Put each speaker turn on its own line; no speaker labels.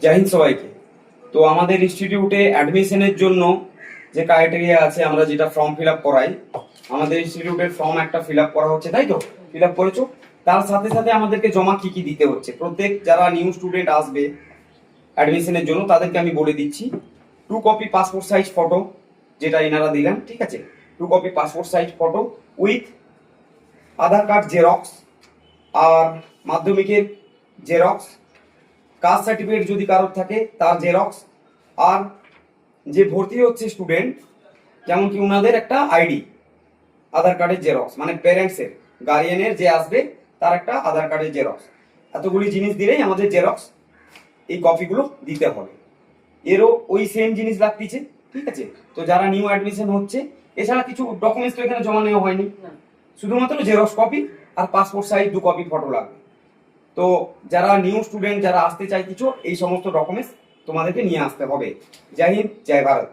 জয় হিন্দ সবাইকে। তো আমাদের ইনস্টিটিউটে অ্যাডমিশনের জন্য যে ক্রাইটেরিয়া আছে, আমরা যেটা ফর্ম ফিল আপ করাই, আমাদের ইনস্টিটিউটের ফর্ম একটা ফিল আপ করা হচ্ছে, তাই তো? ফিল আপ করেছো? তার সাথে সাথে আমাদেরকে জমা কি কি দিতে হচ্ছে, প্রত্যেক যারা নিউ স্টুডেন্ট আসবে অ্যাডমিশনের জন্য তাদেরকে আমি বলে দিচ্ছি। 2 কপি পাসপোর্ট সাইজ ফটো, যেটা এনারা দিলেন, ঠিক আছে? 2 copy passport size photo with Aadhaar card xerox, আর মাধ্যমিকের জেরক্স, কাস্ট সার্টিফিকেট যদি কারোর থাকে তার জেরক্স, আর যে ভর্তি হচ্ছে স্টুডেন্ট, যেমন কি ওনাদের একটা আইডি, আধার কার্ডের জেরক্স, মানে প্যারেন্টসের গার্ডিয়ানের যে আসবে তার একটা আধার কার্ডের জেরক্স। এতগুলি জিনিস দিলেই আমাদের জেরক্স এই কপিগুলো দিতে হবে। এরও ওই সেম জিনিস লাগতেছে, ঠিক আছে? তো যারা নিউ অ্যাডমিশন হচ্ছে, এছাড়া কিছু ডকুমেন্টস তো এখানে জমা নেওয়া হয়নি, শুধুমাত্র জেরক্স কপি আর পাসপোর্ট সাইজ 2 কপি ফটো লাগবে। তো যারা নিউ স্টুডেন্ট, যারা আসতে চাইতেছো, এই সমস্ত ডকুমেন্টস তোমাদেরকে নিয়ে আসতে হবে। জয় হিন্দ, জয় ভারত।